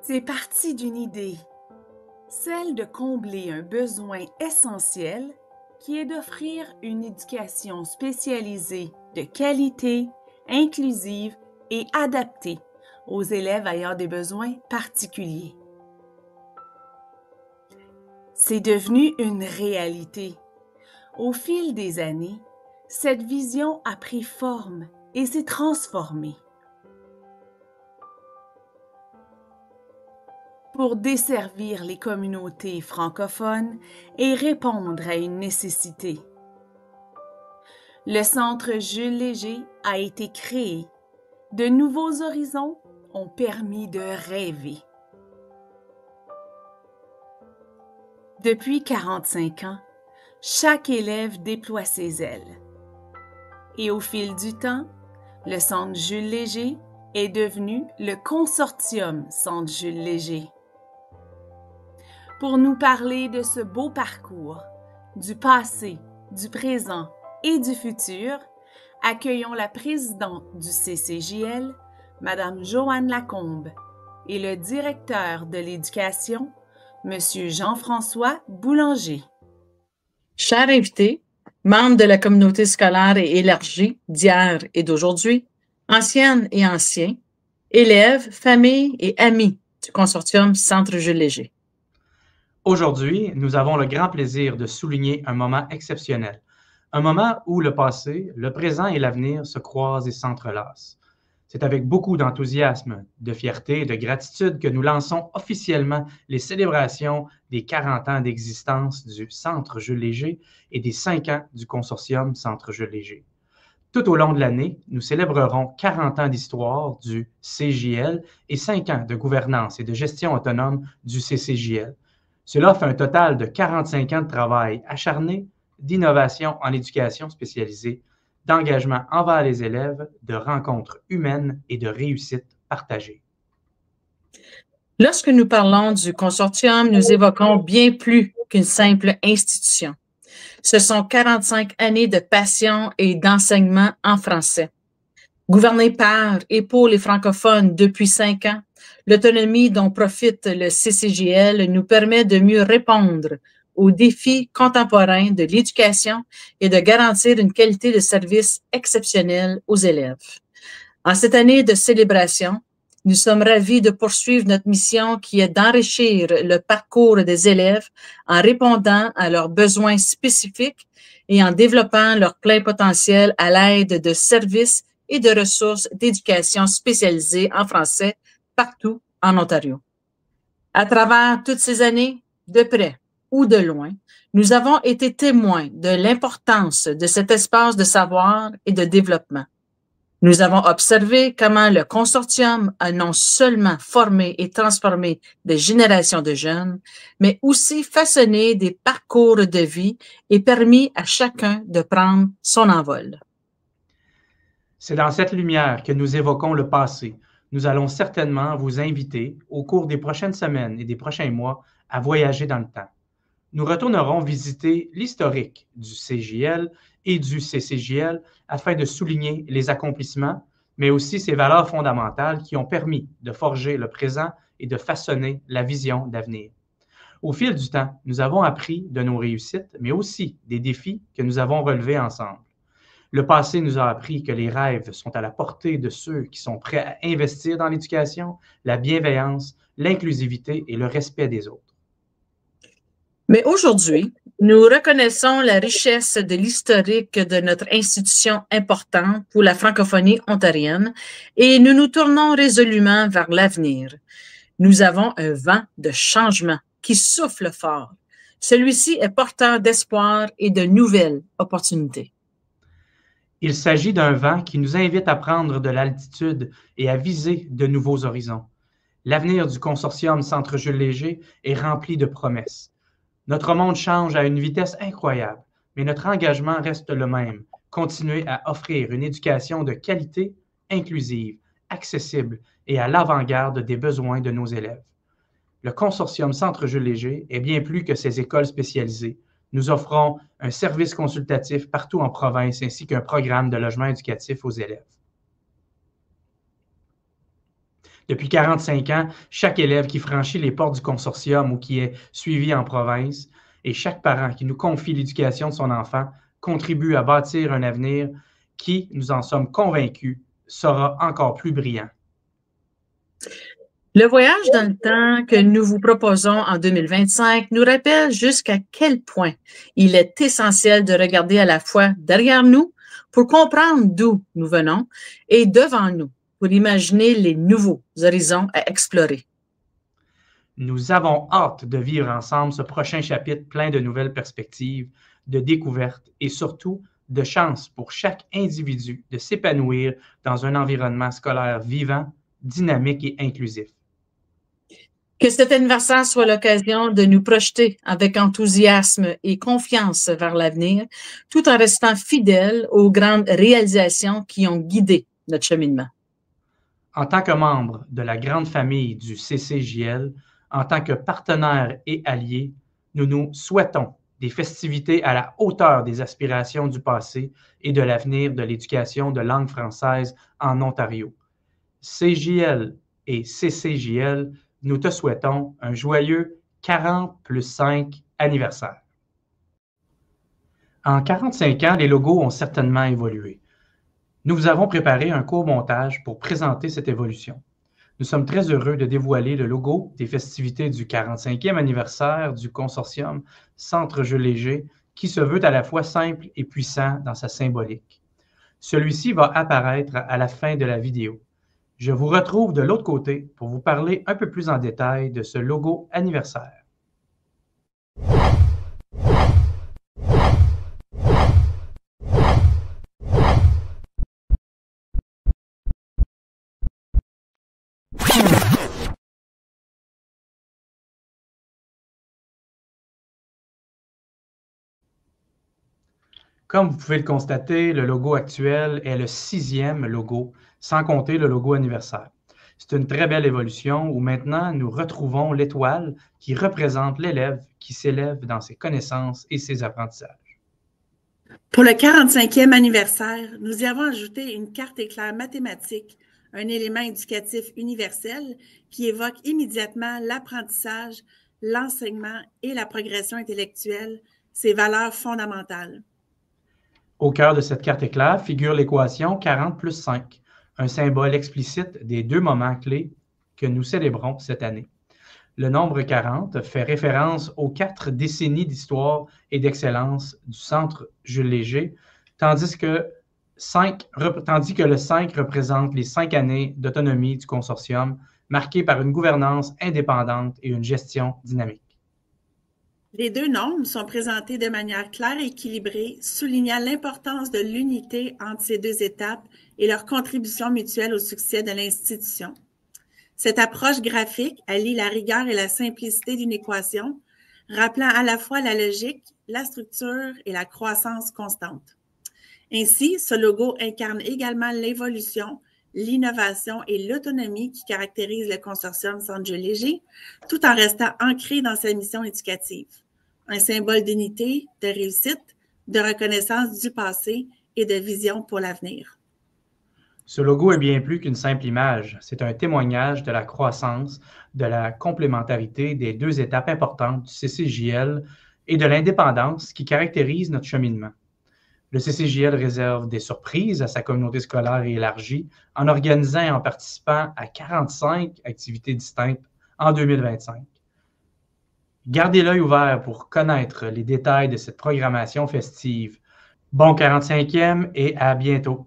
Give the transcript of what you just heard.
C'est parti d'une idée, celle de combler un besoin essentiel qui est d'offrir une éducation spécialisée de qualité, inclusive et adaptée aux élèves ayant des besoins particuliers. C'est devenu une réalité. Au fil des années, cette vision a pris forme et s'est transformée. Pour desservir les communautés francophones et répondre à une nécessité. Le Centre Jules Léger a été créé. De nouveaux horizons ont permis de rêver. Depuis 45 ans, chaque élève déploie ses ailes. Et au fil du temps, le Centre Jules Léger est devenu le Consortium Centre Jules Léger. Pour nous parler de ce beau parcours, du passé, du présent et du futur, accueillons la présidente du CCJL, Madame Joanne Lacombe, et le directeur de l'éducation, Monsieur Jean-François Boulanger. Chers invités, membres de la communauté scolaire et élargie d'hier et d'aujourd'hui, anciennes et anciens, élèves, familles et amis du consortium Centre Jules Léger. Aujourd'hui, nous avons le grand plaisir de souligner un moment exceptionnel. Un moment où le passé, le présent et l'avenir se croisent et s'entrelacent. C'est avec beaucoup d'enthousiasme, de fierté et de gratitude que nous lançons officiellement les célébrations des 40 ans d'existence du Centre Jules Léger et des 5 ans du consortium Centre Jules Léger. Tout au long de l'année, nous célébrerons 40 ans d'histoire du CJL et 5 ans de gouvernance et de gestion autonome du CCJL. Cela fait un total de 45 ans de travail acharné, d'innovation en éducation spécialisée, d'engagement envers les élèves, de rencontres humaines et de réussites partagées. Lorsque nous parlons du consortium, nous évoquons bien plus qu'une simple institution. Ce sont 45 années de passion et d'enseignement en français. Gouverné par et pour les francophones depuis 5 ans, l'autonomie dont profite le CCJL nous permet de mieux répondre aux défis contemporains de l'éducation et de garantir une qualité de service exceptionnelle aux élèves. En cette année de célébration, nous sommes ravis de poursuivre notre mission qui est d'enrichir le parcours des élèves en répondant à leurs besoins spécifiques et en développant leur plein potentiel à l'aide de services et de ressources d'éducation spécialisées en français partout en Ontario. À travers toutes ces années, de près ou de loin, nous avons été témoins de l'importance de cet espace de savoir et de développement. Nous avons observé comment le consortium a non seulement formé et transformé des générations de jeunes, mais aussi façonné des parcours de vie et permis à chacun de prendre son envol. C'est dans cette lumière que nous évoquons le passé. Nous allons certainement vous inviter, au cours des prochaines semaines et des prochains mois, à voyager dans le temps. Nous retournerons visiter l'historique du CJL et du CCJL afin de souligner les accomplissements, mais aussi ses valeurs fondamentales qui ont permis de forger le présent et de façonner la vision d'avenir. Au fil du temps, nous avons appris de nos réussites, mais aussi des défis que nous avons relevés ensemble. Le passé nous a appris que les rêves sont à la portée de ceux qui sont prêts à investir dans l'éducation, la bienveillance, l'inclusivité et le respect des autres. Mais aujourd'hui, nous reconnaissons la richesse de l'historique de notre institution importante pour la francophonie ontarienne et nous nous tournons résolument vers l'avenir. Nous avons un vent de changement qui souffle fort. Celui-ci est porteur d'espoir et de nouvelles opportunités. Il s'agit d'un vent qui nous invite à prendre de l'altitude et à viser de nouveaux horizons. L'avenir du consortium Centre Jules Léger est rempli de promesses. Notre monde change à une vitesse incroyable, mais notre engagement reste le même, continuer à offrir une éducation de qualité, inclusive, accessible et à l'avant-garde des besoins de nos élèves. Le consortium Centre Jules Léger est bien plus que ces écoles spécialisées. Nous offrons un service consultatif partout en province ainsi qu'un programme de logement éducatif aux élèves. Depuis 45 ans, chaque élève qui franchit les portes du consortium ou qui est suivi en province et chaque parent qui nous confie l'éducation de son enfant contribue à bâtir un avenir qui, nous en sommes convaincus, sera encore plus brillant. Le voyage dans le temps que nous vous proposons en 2025 nous rappelle jusqu'à quel point il est essentiel de regarder à la fois derrière nous pour comprendre d'où nous venons et devant nous pour imaginer les nouveaux horizons à explorer. Nous avons hâte de vivre ensemble ce prochain chapitre plein de nouvelles perspectives, de découvertes et surtout de chances pour chaque individu de s'épanouir dans un environnement scolaire vivant, dynamique et inclusif. Que cet anniversaire soit l'occasion de nous projeter avec enthousiasme et confiance vers l'avenir, tout en restant fidèles aux grandes réalisations qui ont guidé notre cheminement. En tant que membre de la grande famille du CCJL, en tant que partenaires et alliés, nous nous souhaitons des festivités à la hauteur des aspirations du passé et de l'avenir de l'éducation de langue française en Ontario. CJL et CCJL, nous te souhaitons un joyeux 40+5 anniversaire. En 45 ans, les logos ont certainement évolué. Nous vous avons préparé un court montage pour présenter cette évolution. Nous sommes très heureux de dévoiler le logo des festivités du 45e anniversaire du consortium Centre Jeux légers, qui se veut à la fois simple et puissant dans sa symbolique. Celui-ci va apparaître à la fin de la vidéo. Je vous retrouve de l'autre côté pour vous parler un peu plus en détail de ce logo anniversaire. Comme vous pouvez le constater, le logo actuel est le 6e logo, sans compter le logo anniversaire. C'est une très belle évolution où maintenant nous retrouvons l'étoile qui représente l'élève qui s'élève dans ses connaissances et ses apprentissages. Pour le 45e anniversaire, nous y avons ajouté une carte éclair mathématique, un élément éducatif universel qui évoque immédiatement l'apprentissage, l'enseignement et la progression intellectuelle, ces valeurs fondamentales. Au cœur de cette carte éclair figure l'équation 40+5, un symbole explicite des 2 moments clés que nous célébrons cette année. Le nombre 40 fait référence aux 4 décennies d'histoire et d'excellence du Centre Jules Léger, tandis que le 5 représente les 5 années d'autonomie du consortium, marquées par une gouvernance indépendante et une gestion dynamique. Les 2 nombres sont présentés de manière claire et équilibrée, soulignant l'importance de l'unité entre ces 2 étapes et leur contribution mutuelle au succès de l'institution. Cette approche graphique allie la rigueur et la simplicité d'une équation, rappelant à la fois la logique, la structure et la croissance constante. Ainsi, ce logo incarne également l'évolution, l'innovation et l'autonomie qui caractérisent le consortium Centre Jeux légers, tout en restant ancré dans sa mission éducative. Un symbole d'unité, de réussite, de reconnaissance du passé et de vision pour l'avenir. Ce logo est bien plus qu'une simple image. C'est un témoignage de la croissance, de la complémentarité des 2 étapes importantes du CCJL et de l'indépendance qui caractérise notre cheminement. Le CCJL réserve des surprises à sa communauté scolaire élargie en organisant et en participant à 45 activités distinctes en 2025. Gardez l'œil ouvert pour connaître les détails de cette programmation festive. Bon 45e et à bientôt!